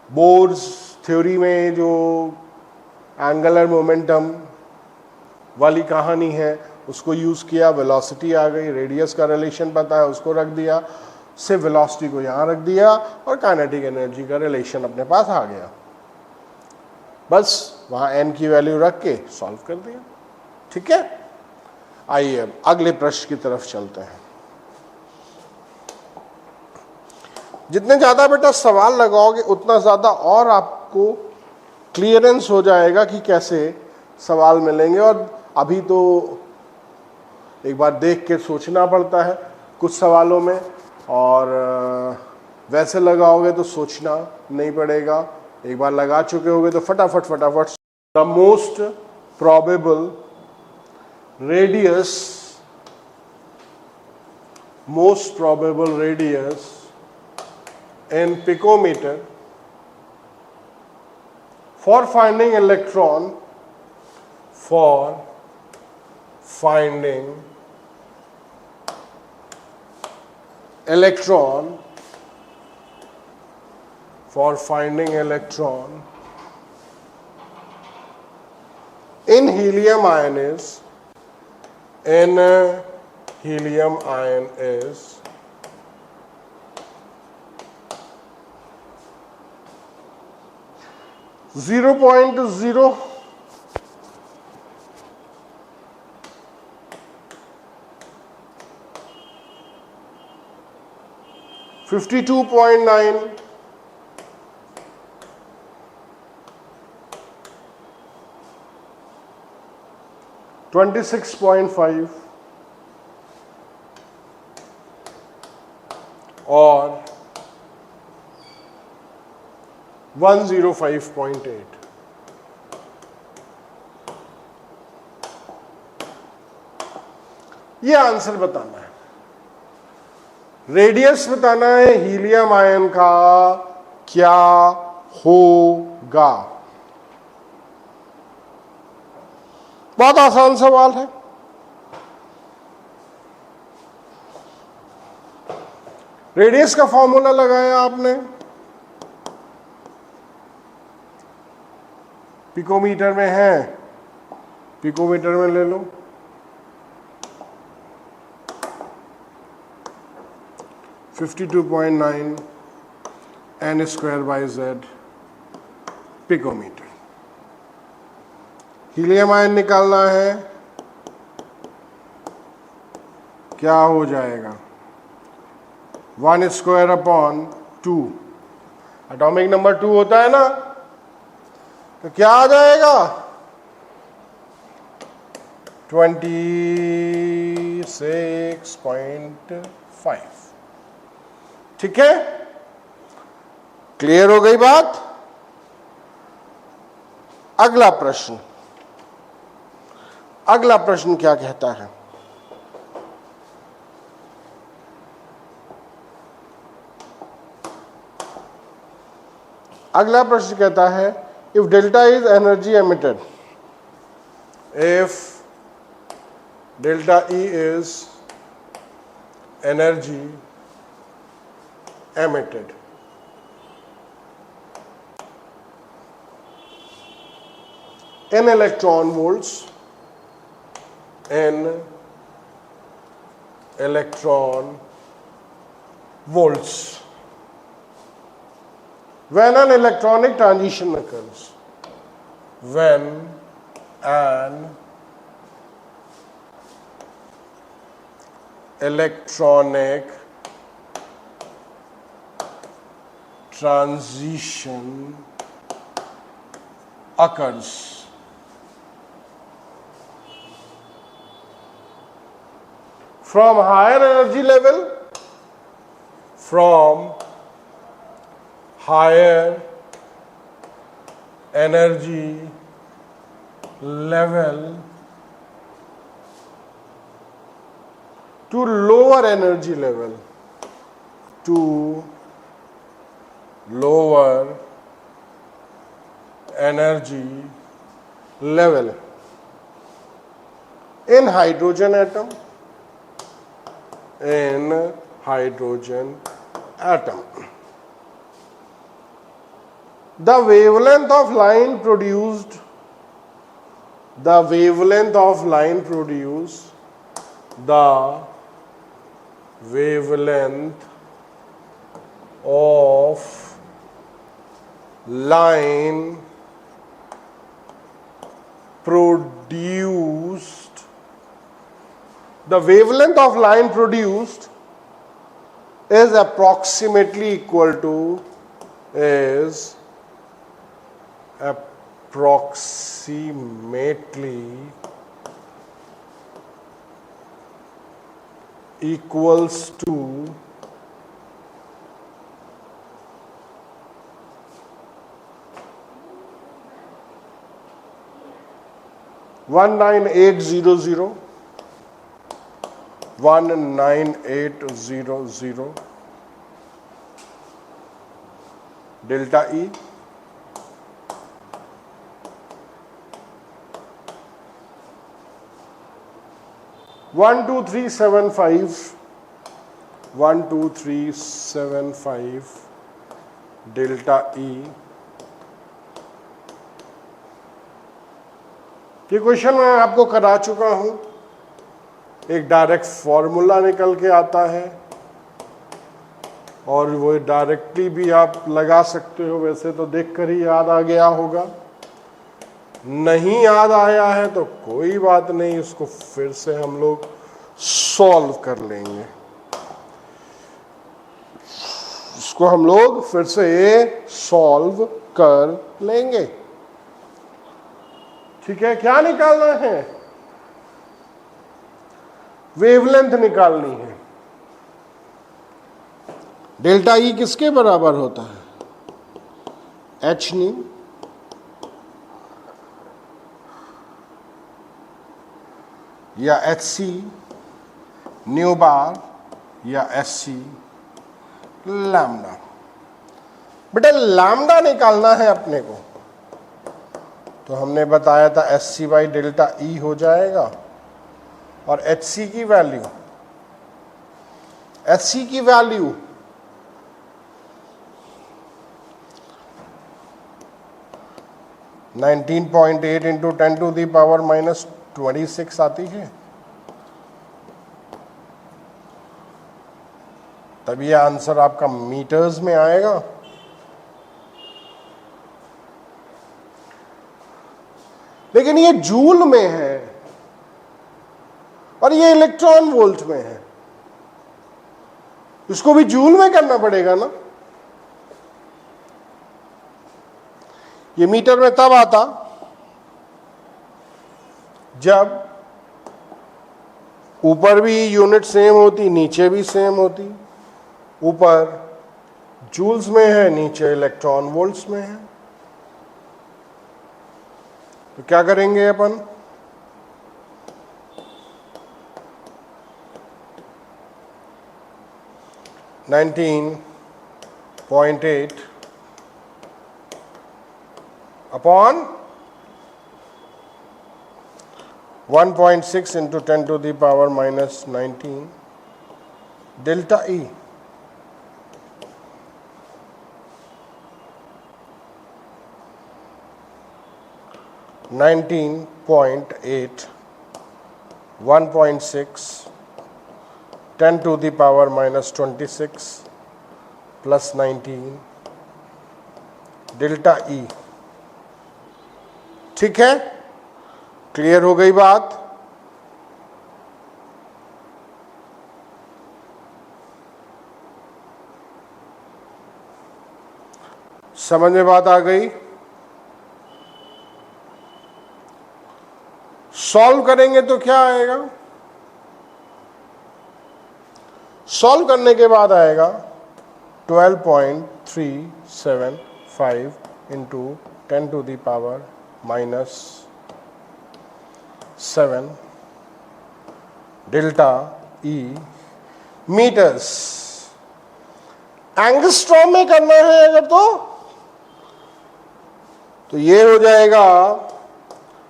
बोर्स थ्योरी में जो एंगुलर मोमेंटम वाली कहानी है उसको यूज़ किया, वेलोसिटी आ गई, रेडियस का रिलेशन पता है उसको रख दिया, सिर्फ वेलोसिटी को यहाँ रख दिया और काइनेटिक एनर्जी का रिलेशन अपने पास आ गया। बस वहाँ n की वैल्यू रख के सॉल्व कर दिया। ठीक है, आइए अब अगले प्रश्न की तरफ चलते हैं। जितने ज़्यादा बेटा सवाल लगाओगे उतना ज़्यादा और आपको क्लियरेंस हो जाएगा कि कैसे सवाल मिलेंगे। और अभी तो एक बार देख के सोचना पड़ता है कुछ सवालों में, और वैसे लगाओगे तो सोचना नहीं पड़ेगा। एक बार लगा चुके होगे तो फटाफट फटाफट। The most probable radius in picometer for finding electron, for finding electron, for finding electron in helium ion is, in helium ion is 0.0 52.9 26.5 और 105.8। ये आंसर बताना है, रेडियस बताना है हीलियम आयन का क्या होगा। बहुत आसान सवाल है। रेडियस का फॉर्मूला लगाया आपने, पिकोमीटर में है, पिकोमीटर में ले लो, 52.9 n square by Z picometre. Helium ion निकालना है, क्या हो जाएगा 1 स्क्वायर अपॉन 2, एटॉमिक नंबर 2 होता है ना, तो क्या आ जाएगा 26.5। ठीक है, क्लियर हो गई बात। अगला प्रश्न, अगला प्रश्न क्या कहता है, अगला प्रश्न कहता है if delta is energy emitted, if delta E is energy emitted, in electron volts, in electron volts, when an electronic transition occurs, when an electronic transition occurs, from higher energy level, from higher energy level to lower energy level, to lower energy level in hydrogen atom, in hydrogen atom. The wavelength of line produced, the wavelength of line produced, the wavelength of line produced, the wavelength of line produced is approximately equal to, is approximately equals to 19800, 19800 delta E, one two three seven five, 12375 delta E. ये question मैं आपको करा चुका हूं, एक direct formula निकल के आता है और वो डायरेक्टली भी आप लगा सकते हो, वैसे तो देखकर ही याद आ गया होगा। नहीं याद आया है तो कोई बात नहीं, इसको फिर से हम लोग सॉल्व कर लेंगे, इसको हम लोग फिर से सॉल्व कर लेंगे। ठीक है, क्या निकालना है? वेवलेंथ निकालनी है। डेल्टा ई किसके बराबर होता है? H nu or H C nu bar या एस सी लैम्डा। बेटा लैम्डा निकालना है अपने को, तो हमने बताया था S C by delta E हो जाएगा, और एच सी की वैल्यू, एच सी की value 19.8 into 10 to the power minus 26 आती है। तब ये आंसर आपका मीटर्स में आएगा। लेकिन ये जूल में है और ये इलेक्ट्रॉन वोल्ट में है, इसको भी जूल में करना पड़ेगा ना। ये मीटर में तब आता जब ऊपर भी यूनिट सेम होती, नीचे भी सेम होती। ऊपर जूल्स में है, नीचे इलेक्ट्रॉन वोल्ट्स में है। तो क्या करेंगे अपन? $19.8 upon 1.6 into 10 to the power minus 19 delta E. $19.8 1.6 10 to the power minus 26 plus 19 delta ई। ठीक है, क्लियर हो गई बात? समझ में बात आ गई? सॉल्व करेंगे तो क्या आएगा? सॉल्व करने के बाद आएगा 12.375 into 10 to the power minus 7 delta E metres. Angstrom में करना है अगर तो ये हो जाएगा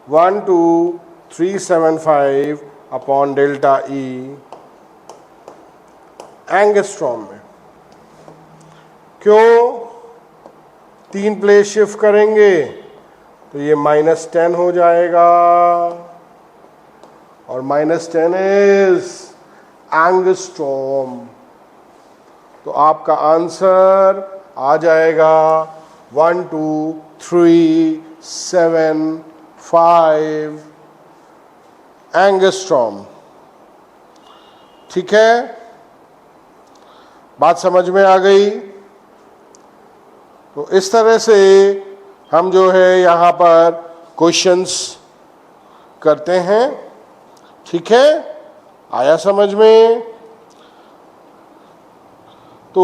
12375 अपॉन डेल्टा ई एंगस्ट्रॉम में। क्यों? 3 प्लेस शिफ्ट करेंगे तो ये -10 हो जाएगा, और -10 इज एंगस्ट्रॉम। तो आपका आंसर आ जाएगा 12375 एंगस्ट्रॉम। ठीक है, बात समझ में आ गई? तो इस तरह से हम जो है यहाँ पर क्वेश्चंस करते हैं। ठीक है, आया समझ में? तो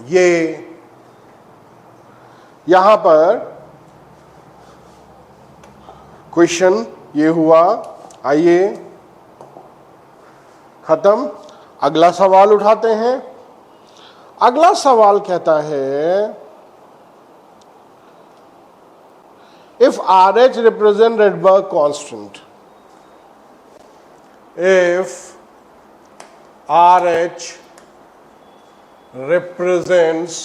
ये यहाँ पर क्वेश्चन ये हुआ। आइए खत्म, अगला सवाल उठाते हैं। अगला सवाल कहता है if R H represent Rydberg constant, if RH represents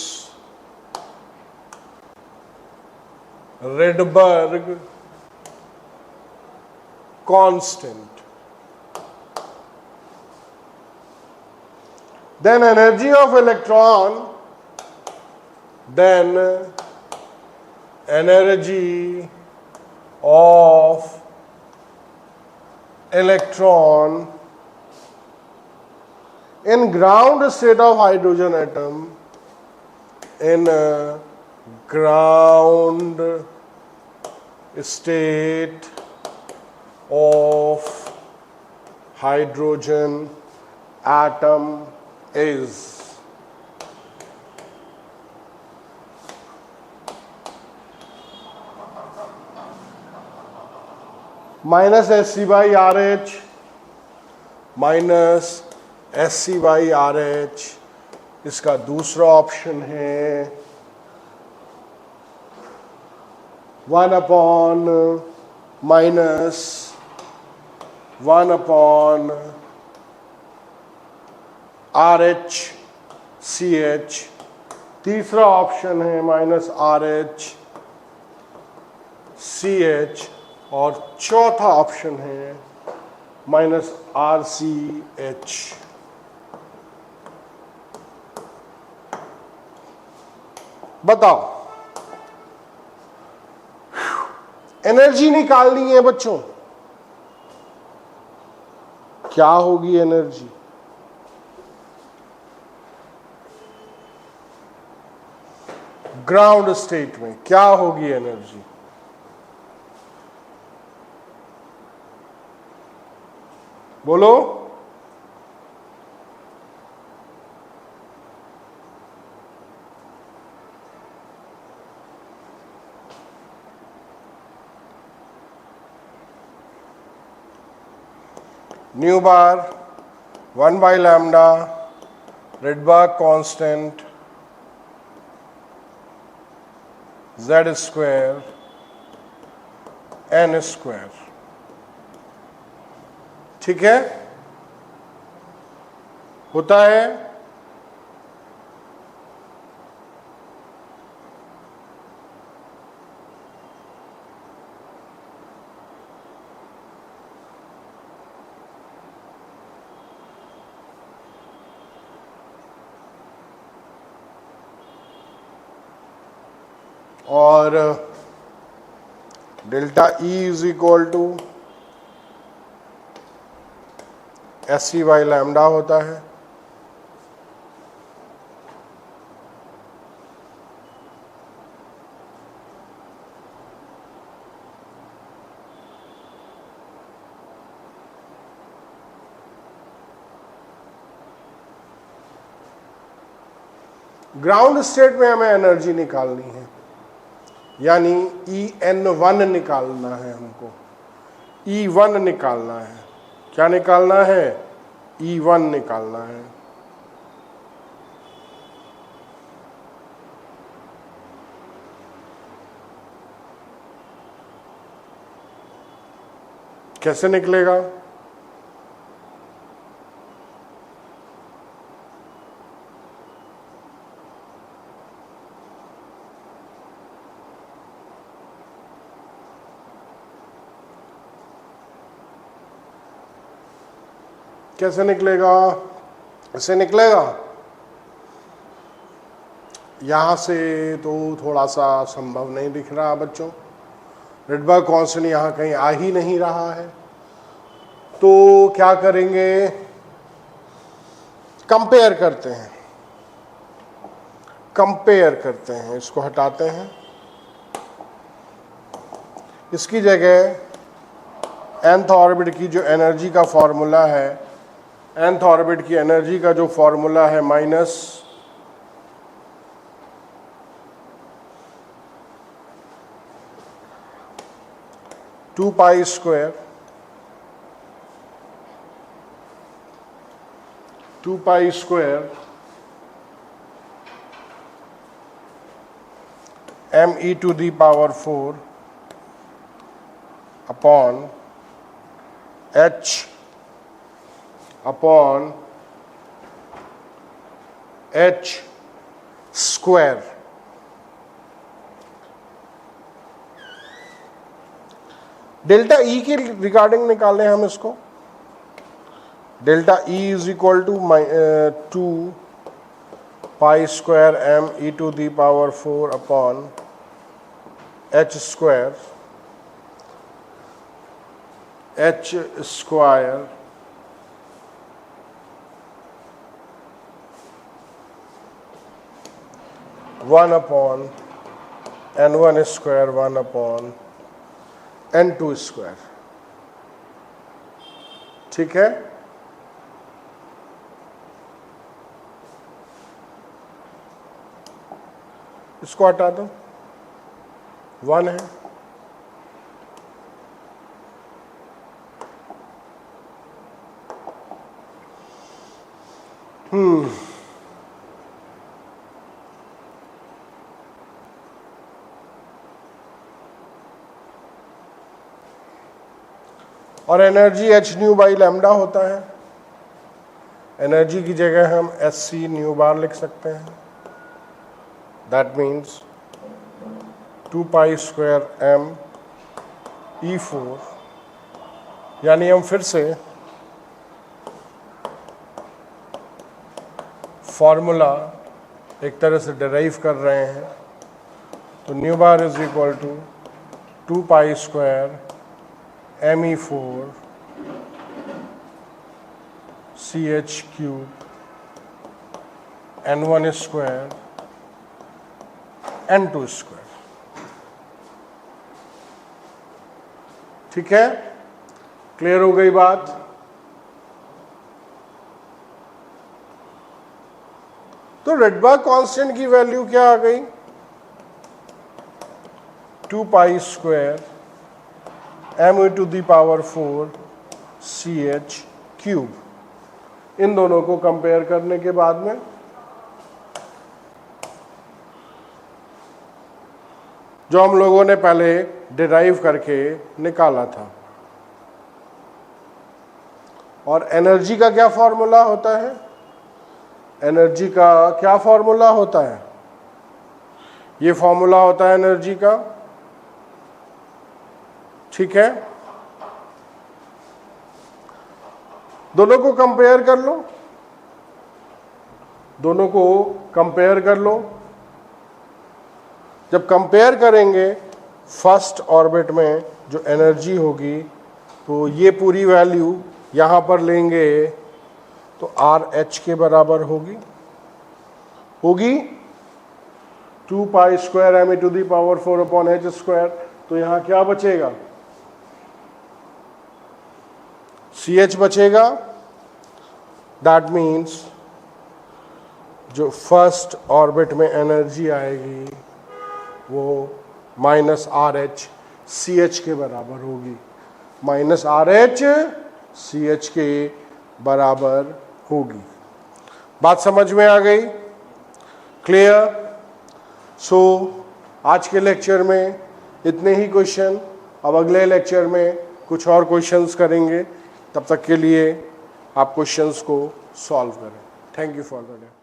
Rydberg constant, then energy of electron, in ground state of hydrogen atom, in ground state of hydrogen atom is minus Sc by RH minus Sc by RH। इसका दूसरा option है 1 upon minus 1 upon RH CH। तीसरा option है minus RH CH और चौथा option है minus RCH। बताओ, energy निकालनी है बच्चों, क्या होगी एनर्जी? ग्राउंड स्टेट में क्या होगी एनर्जी? बोलो। New bar 1 by lambda Rydberg constant z square n square। ठीक है, होता है। और delta E is equal to Sc by lambda होता है। ग्राउंड स्टेट में हमें एनर्जी निकालनी है, यानी En1 निकालना है हमको, E1 निकालना है। क्या निकालना है? E1 निकालना है। कैसे निकलेगा? कैसे निकलेगा? ऐसे निकलेगा। यहां से तो थोड़ा सा संभव नहीं दिख रहा बच्चों, रिडबर्ग कांस्टेंट यहां कहीं आ ही नहीं रहा है। तो क्या करेंगे? कंपेयर करते हैं, कंपेयर करते हैं। इसको हटाते हैं, इसकी जगह nth ऑर्बिट की जो एनर्जी का फॉर्मूला है, nth ऑर्बिट की एनर्जी का जो फॉर्मूला है minus two pi square me to the power 4 upon h upon h square. Delta E के रिगार्डिंग निकालें हम इसको। Delta E is equal to 2 pi square M E to the power 4 upon H square, H square one upon n1 square 1 upon n2 square. ठीक है, इसको हटा दो, 1 है। और energy H nu by lambda होता है। एनर्जी की जगह हम एच सी न्यू बार लिख सकते हैं। That means 2 pi square M E 4, यानी हम फिर से फॉर्मूला एक तरह से डिराइव कर रहे हैं। तो nu bar is equal to 2 pi square M E 4 C H cube n1 square n2 square. ठीक है, क्लियर हो गई बात? तो रेडबर्ग कांस्टेंट की वैल्यू क्या आ गई? 2 pi square M E to the power 4 C H cube. इन दोनों को कंपेयर करने के बाद में जो हम लोगों ने पहले डिराइव करके निकाला था। और एनर्जी का क्या फॉर्मूला होता है? एनर्जी का क्या फॉर्मूला होता है? ये फॉर्मूला होता है एनर्जी का। ठीक है, दोनों को कंपेयर कर लो, दोनों को कंपेयर कर लो। जब कंपेयर करेंगे फर्स्ट ऑर्बिट में जो एनर्जी होगी, तो ये पूरी वैल्यू यहाँ पर लेंगे तो आर एच के बराबर होगी 2 pi square M E to the power 4 upon H square. तो यहाँ क्या बचेगा? सी एच बचेगा। दैट मीन्स जो फर्स्ट ऑर्बिट में एनर्जी आएगी वो minus R H C H के बराबर होगी। Minus R H C H के बराबर होगी। बात समझ में आ गई? क्लियर? सो आज के लेक्चर में इतने ही क्वेश्चन। अब अगले लेक्चर में कुछ और क्वेश्चंस करेंगे। तब तक के लिए आप क्वेश्चंस को सॉल्व करें। Thank you for the day.